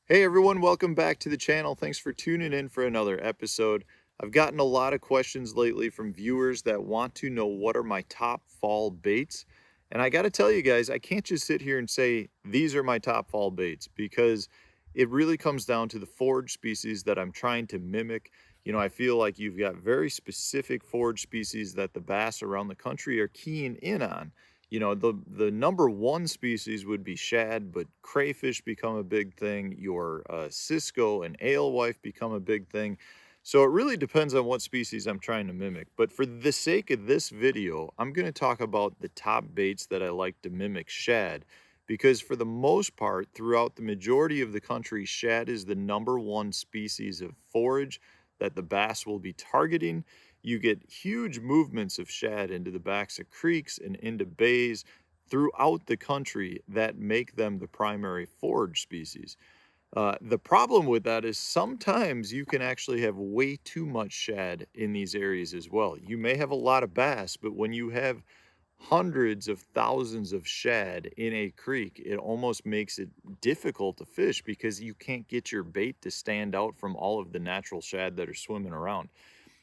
Hey everyone, welcome back to the channel. Thanks for tuning in for another episode. I've gotten a lot of questions lately from viewers that want to know what are my top fall baits. And I got to tell you guys, I can't just sit here and say these are my top fall baits because it really comes down to the forage species that I'm trying to mimic. I feel like you've got very specific forage species that the bass around the country are keying in on. The number one species would be shad, but crayfish become a big thing. Your cisco and alewife become a big thing. So it really depends on what species I'm trying to mimic. But for the sake of this video, I'm going to talk about the top baits that I like to mimic shad. Because for the most part, throughout the majority of the country, shad is the number one species of forage that the bass will be targeting. You get huge movements of shad into the backs of creeks and into bays throughout the country that make them the primary forage species. The problem with that is sometimes you can actually have way too much shad in these areas as well. You may have a lot of bass, but when you have hundreds of thousands of shad in a creek, it almost makes it difficult to fish because you can't get your bait to stand out from all of the natural shad that are swimming around.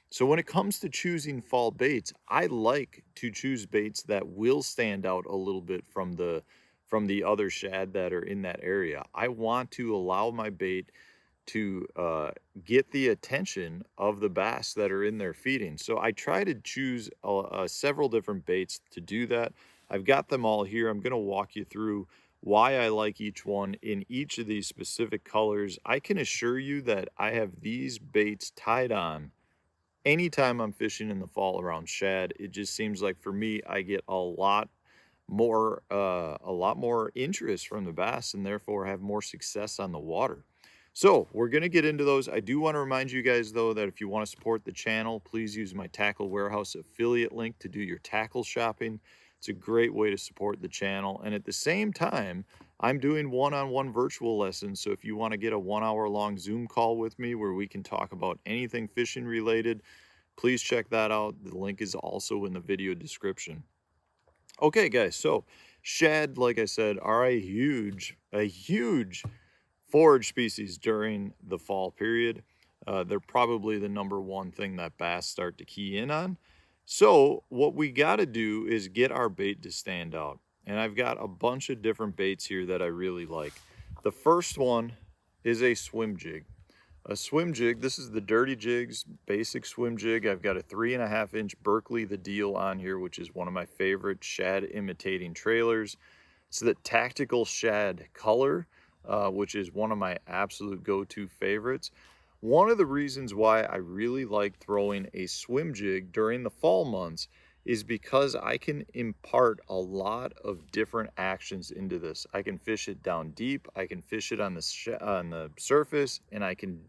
So when it comes to choosing fall baits, I like to choose baits that will stand out a little bit from the other shad that are in that area. I want to allow my bait to get the attention of the bass that are in there feeding. So I try to choose several different baits to do that. I've got them all here. I'm going to walk you through why I like each one in each of these specific colors. I can assure you that I have these baits tied on anytime I'm fishing in the fall around shad. It just seems like for me, I get a lot more interest from the bass and therefore have more success on the water. So we're going to get into those. I do want to remind you guys though that if you want to support the channel, please use my Tackle Warehouse affiliate link to do your tackle shopping. It's a great way to support the channel. And at the same time, I'm doing one-on-one virtual lessons. So if you want to get a 1 hour long Zoom call with me where we can talk about anything fishing related, please check that out. The link is also in the video description. Okay, guys, so shad, like I said, are a huge forage species during the fall period. They're probably the number one thing that bass start to key in on. So what we got to do is get our bait to stand out. And I've got a bunch of different baits here that I really like. The first one is a swim jig. A swim jig, this is the Dirty Jigs basic swim jig. I've got a 3.5-inch Berkeley the Deal on here, which is one of my favorite shad imitating trailers. It's the tactical shad color, which is one of my absolute go-to favorites. One of the reasons why I really like throwing a swim jig during the fall months is because I can impart a lot of different actions into this. I can fish it down deep, I can fish it on the surface, and I can,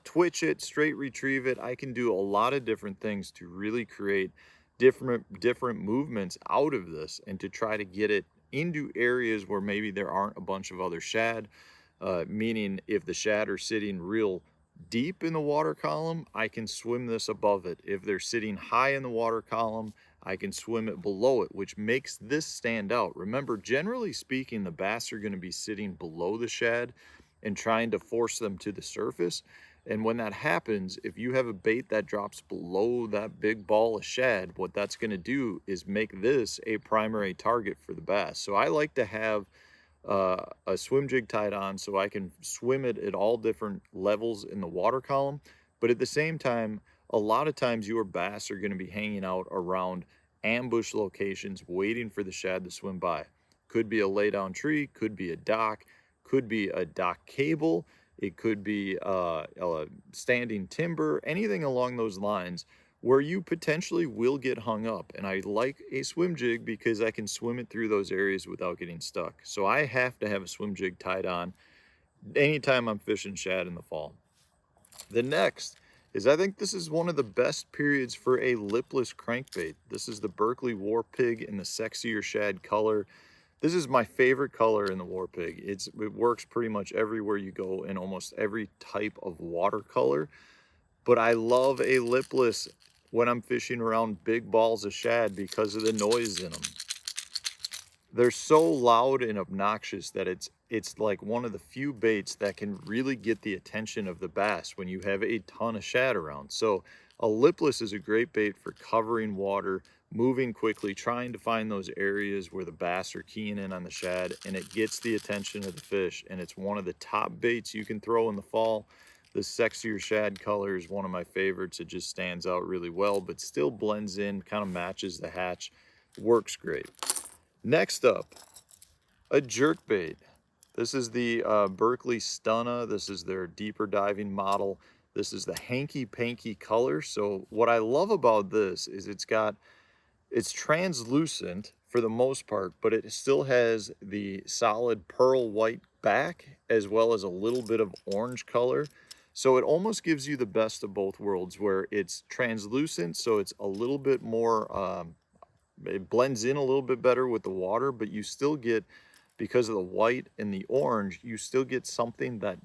twitch it, straight retrieve it. I can do a lot of different things to really create different movements out of this and to try to get it into areas where maybe there aren't a bunch of other shad. Meaning if the shad are sitting real deep in the water column, I can swim this above it. If they're sitting high in the water column, I can swim it below it, which makes this stand out. Remember, generally speaking, the bass are going to be sitting below the shad and trying to force them to the surface. And when that happens, if you have a bait that drops below that big ball of shad, what that's going to do is make this a primary target for the bass. So I like to have a swim jig tied on so I can swim it at all different levels in the water column. But at the same time, a lot of times your bass are going to be hanging out around ambush locations waiting for the shad to swim by. Could be a lay down tree, could be a dock, could be a dock cable, it could be a standing timber, anything along those lines where you potentially will get hung up. And I like a swim jig because I can swim it through those areas without getting stuck. So I have to have a swim jig tied on anytime I'm fishing shad in the fall. The next is, I think this is one of the best periods for a lipless crankbait. This is the Berkeley War Pig in the sexier shad color. This is my favorite color in the War Pig. It works pretty much everywhere you go in almost every type of watercolor. But I love a lipless when I'm fishing around big balls of shad because of the noise in them. They're so loud and obnoxious that it's it's like one of the few baits that can really get the attention of the bass when you have a ton of shad around. So a lipless is a great bait for covering water, moving quickly, trying to find those areas where the bass are keying in on the shad, and it gets the attention of the fish. And it's one of the top baits you can throw in the fall. The sexier shad color is one of my favorites. It just stands out really well, but still blends in, kind of matches the hatch, works great. Next up, a jerkbait. This is the Berkeley Stunna. This is their deeper diving model. This is the hanky panky color. So what I love about this is it's translucent for the most part, but it still has the solid pearl white back as well as a little bit of orange color. So it almost gives you the best of both worlds, where it's translucent, so it's a little bit more, it blends in a little bit better with the water, but you still get, because of the white and the orange, you still get something that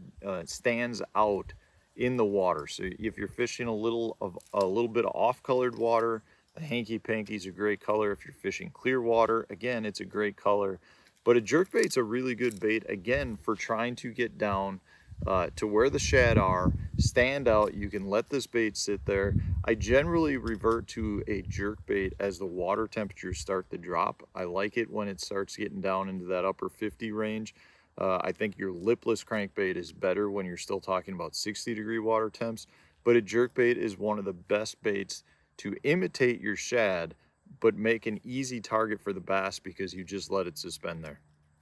stands out in the water. So if you're fishing a little bit of off-colored water, the hanky panky is a great color. If you're fishing clear water, again, it's a great color. But a jerkbait's a really good bait, again, for trying to get down to where the shad are, stand out. You can let this bait sit there. I generally revert to a jerkbait as the water temperatures start to drop. I like it when it starts getting down into that upper 50 range. I think your lipless crankbait is better when you're still talking about 60-degree water temps, but a jerkbait is one of the best baits to imitate your shad, but make an easy target for the bass because you just let it suspend there.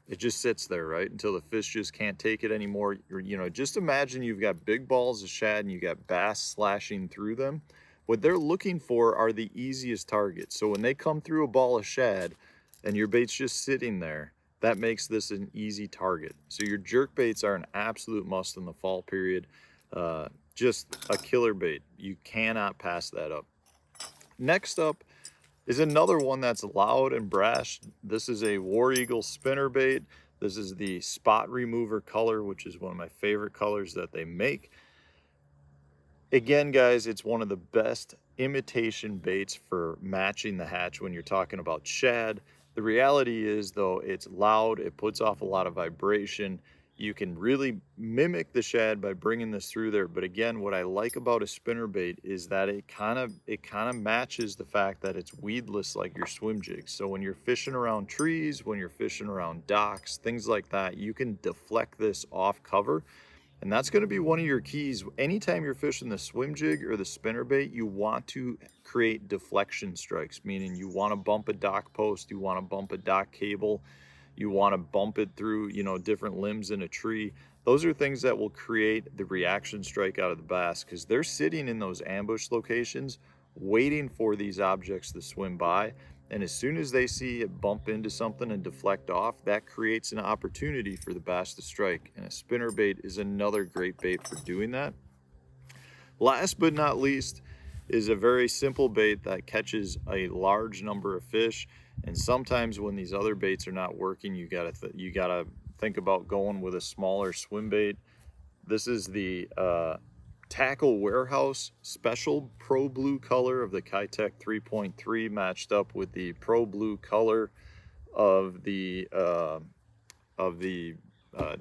It just sits there, right, until the fish just can't take it anymore. You know, just imagine you've got big balls of shad and you got bass slashing through them. What they're looking for are the easiest targets. So when they come through a ball of shad and your bait's just sitting there, that makes this an easy target. So your jerk baits are an absolute must in the fall period. Just a killer bait. You cannot pass that up. Next up is another one that's loud and brash. This is a War Eagle spinner bait. This is the spot remover color, which is one of my favorite colors that they make. Again, guys, it's one of the best imitation baits for matching the hatch when you're talking about shad. The reality is, though, it's loud, it puts off a lot of vibration. You can really mimic the shad by bringing this through there. But again, what I like about a spinner bait is that it kind of matches the fact that it's weedless like your swim jigs. So when you're fishing around trees, when you're fishing around docks, things like that, you can deflect this off cover. And that's going to be one of your keys. Anytime you're fishing the swim jig or the spinner bait, you want to create deflection strikes, meaning you want to bump a dock post, you want to bump a dock cable, you want to bump it through, you know, different limbs in a tree. Those are things that will create the reaction strike out of the bass, because they're sitting in those ambush locations waiting for these objects to swim by. And as soon as they see it bump into something and deflect off, that creates an opportunity for the bass to strike. And a spinner bait is another great bait for doing that. Last but not least is a very simple bait that catches a large number of fish. And sometimes when these other baits are not working, you gotta think about going with a smaller swim bait. This is the Tackle Warehouse Special Pro Blue color of the Kitech 3.3 matched up with the Pro Blue color of the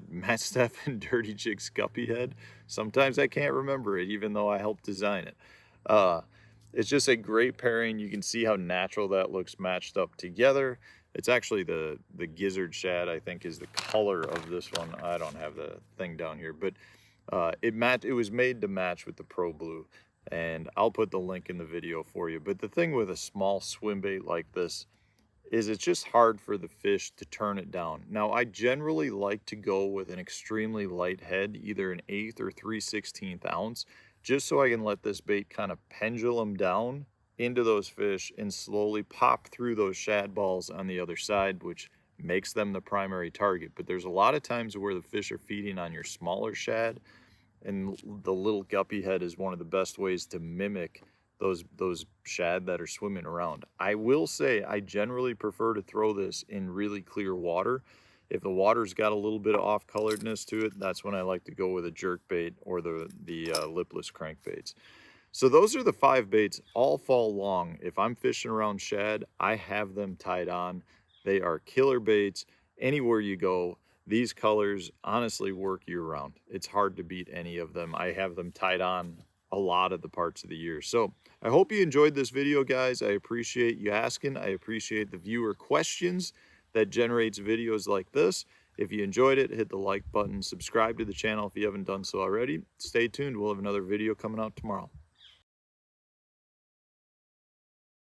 Matt Steff and Dirty Jigs Guppy Head. Sometimes I can't remember it, even though I helped design it. It's just a great pairing. You can see how natural that looks matched up together. It's actually the gizzard shad, I think, is the color of this one. I don't have the thing down here, but it was made to match with the Pro Blue, and I'll put the link in the video for you. But the thing with a small swim bait like this is it's just hard for the fish to turn it down. Now, I generally like to go with an extremely light head, either an 1/8 or 3/16 ounce, just so I can let this bait kind of pendulum down into those fish and slowly pop through those shad balls on the other side, which makes them the primary target. But there's a lot of times where the fish are feeding on your smaller shad, and the little guppy head is one of the best ways to mimic those shad that are swimming around. I will say I generally prefer to throw this in really clear water. If the water's got a little bit of off coloredness to it, that's when I like to go with a jerk bait or the lipless crankbaits. So those are the 5 baits all fall long. If I'm fishing around shad, I have them tied on. They are killer baits anywhere you go. These colors honestly work year round. It's hard to beat any of them. I have them tied on a lot of the parts of the year. So I hope you enjoyed this video, guys. I appreciate you asking. I appreciate the viewer questions that generates videos like this. If you enjoyed it, hit the like button, subscribe to the channel if you haven't done so already. Stay tuned. We'll have another video coming out tomorrow.